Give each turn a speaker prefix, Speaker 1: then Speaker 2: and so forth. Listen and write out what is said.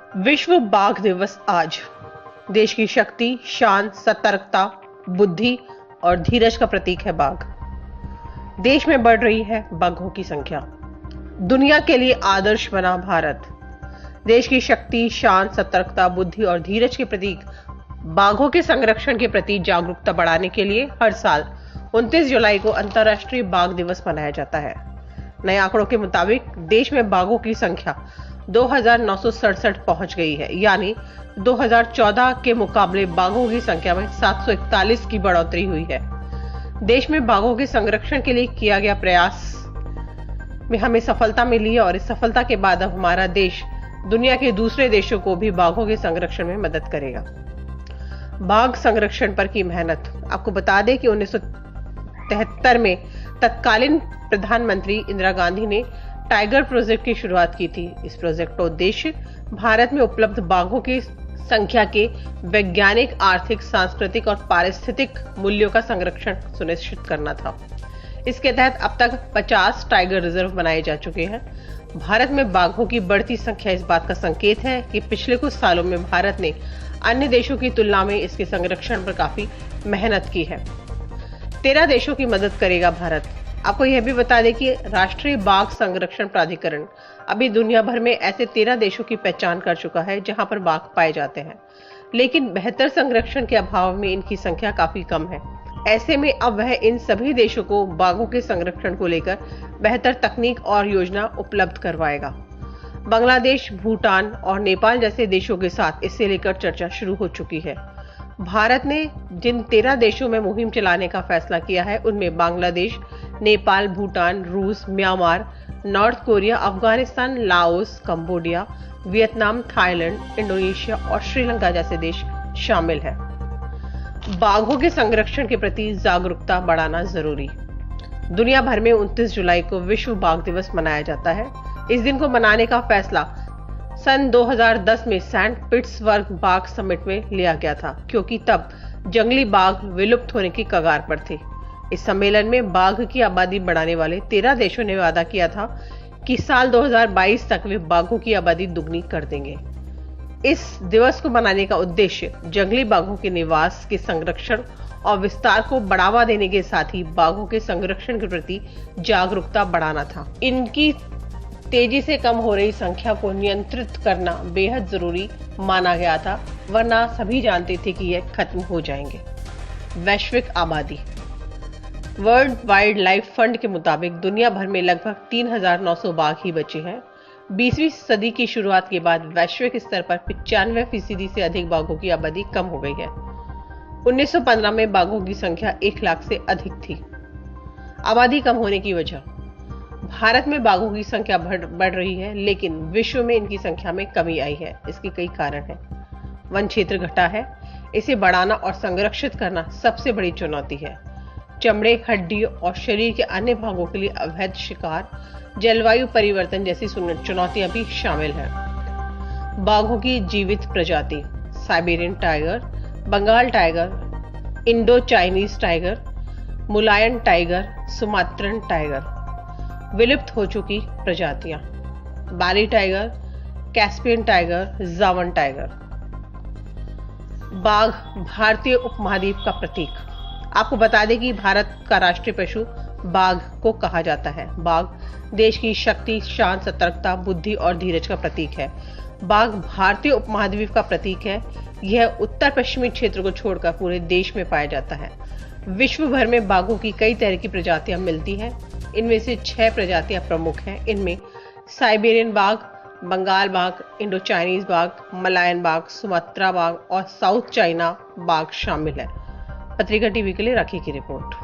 Speaker 1: विश्व बाघ दिवस आज देश की शक्ति, शान, सतर्कता, बुद्धि और धीरज का प्रतीक है बाघ। देश में बढ़ रही है बाघों की संख्या। दुनिया के लिए आदर्श बना भारत। देश की शक्ति, शान, सतर्कता, बुद्धि और धीरज के प्रतीक बाघों के संरक्षण के प्रति जागरूकता बढ़ाने के लिए हर साल 29 जुलाई को अंतर्राष्ट्रीय बाघ दिवस मनाया जाता है। नए आंकड़ों के मुताबिक देश में बाघों की संख्या 2967 पहुंच गई है, यानी 2014 के मुकाबले बाघों की संख्या में 741 की बढ़ोतरी हुई है। देश में बाघों के संरक्षण के लिए किया गया प्रयास में हमें सफलता मिली है और इस सफलता के बाद अब हमारा देश दुनिया के दूसरे देशों को भी बाघों के संरक्षण में मदद करेगा। बाघ संरक्षण पर की मेहनत। आपको बता दें कि 1973 में तत्कालीन प्रधानमंत्री इंदिरा गांधी ने टाइगर प्रोजेक्ट की शुरुआत की थी। इस प्रोजेक्ट का उद्देश्य भारत में उपलब्ध बाघों की संख्या के वैज्ञानिक, आर्थिक, सांस्कृतिक और पारिस्थितिक मूल्यों का संरक्षण सुनिश्चित करना था। इसके तहत अब तक 50 टाइगर रिजर्व बनाए जा चुके हैं। भारत में बाघों की बढ़ती संख्या इस बात का संकेत है कि पिछले कुछ सालों में भारत ने अन्य देशों की तुलना में इसके संरक्षण पर काफी मेहनत की है। 13 देशों की मदद करेगा भारत। आपको यह भी बता दें कि राष्ट्रीय बाघ संरक्षण प्राधिकरण अभी दुनिया भर में ऐसे 13 देशों की पहचान कर चुका है जहां पर बाघ पाए जाते हैं, लेकिन बेहतर संरक्षण के अभाव में इनकी संख्या काफी कम है। ऐसे में अब वह इन सभी देशों को बाघों के संरक्षण को लेकर बेहतर तकनीक और योजना उपलब्ध करवाएगा। बांग्लादेश, भूटान और नेपाल जैसे देशों के साथ इसे लेकर चर्चा शुरू हो चुकी है। भारत ने जिन 13 देशों में मुहिम चलाने का फैसला किया है उनमें बांग्लादेश, नेपाल, भूटान, रूस, Myanmar, north Korea, Afghanistan, Laos, Cambodia, Vietnam, Thailand, Indonesia और श्रीलंका जैसे देश शामिल हैं। बाघों के संरक्षण के प्रति जागरूकता बढ़ाना जरूरी। दुनिया भर में 29 जुलाई को विश्व बाघ दिवस मनाया जाता है। इस दिन को मनाने का फैसला सन 2010 में सेंट पीटर्सबर्ग बाघ समिट में लिया गया था, क्योंकि तब जंगली बाघ विलुप्त होने की कगार पर थे। इस सम्मेलन में बाघ की आबादी बढ़ाने वाले 13 देशों ने वादा किया था कि साल 2022 तक वे बाघों की आबादी दुगनी कर देंगे। इस दिवस को मनाने का उद्देश्य जंगली बाघों के निवास के संरक्षण और विस्तार को बढ़ावा देने के साथ ही बाघों के संरक्षण के प्रति जागरूकता बढ़ाना था। इनकी तेजी से कम हो रही संख्या को नियंत्रित करना बेहद जरूरी माना गया था, वरना सभी जानते थे कि यह खत्म हो जाएंगे। वैश्विक आबादी। वर्ल्ड वाइल्ड लाइफ फंड के मुताबिक दुनिया भर में लगभग 3,900 बाघ ही बचे हैं। 20वीं सदी की शुरुआत के बाद वैश्विक स्तर पर 95% से अधिक बाघों की आबादी कम हो गई है। 1915 में बाघों की संख्या 1 लाख से अधिक थी। आबादी कम होने की वजह। भारत में बाघों की संख्या बढ़ रही है, लेकिन विश्व में इनकी संख्या में कमी आई है। इसके कई कारण हैं। वन क्षेत्र घटा है, इसे बढ़ाना और संरक्षित करना सबसे बड़ी चुनौती है। चमड़े, हड्डियों और शरीर के अन्य भागों के लिए अवैध शिकार, जलवायु परिवर्तन जैसी चुनौतियां भी शामिल हैं। बाघों की जीवित प्रजाति। Siberian tiger, Bengal tiger, Indo Chinese tiger, Malayan tiger, Sumatran tiger. विलुप्त हो चुकी प्रजातियां। Bali tiger, Caspian tiger, Javan tiger. बाघ भारतीय उपमहाद्वीप का प्रतीक। आपको बता दें कि भारत का राष्ट्रीय पशु बाघ को कहा जाता है। बाघ देश की शक्ति, शान, सतर्कता, बुद्धि और धीरज का प्रतीक है। बाघ भारतीय उपमहाद्वीप का प्रतीक है। यह उत्तर पश्चिमी क्षेत्र को छोड़कर पूरे देश में पाया जाता है। विश्व भर में बाघों की कई तरह की प्रजातियां मिलती हैं। इनमें से 6 प्रजातियां प्रमुख हैं। इनमें साइबेरियन बाघ, बंगाल बाघ, इंडो चाइनीज बाघ, मलायन बाघ, सुमात्रा बाघ और साउथ चाइना बाघ शामिल है। पत्रिका टीवी के लिए राखी की रिपोर्ट।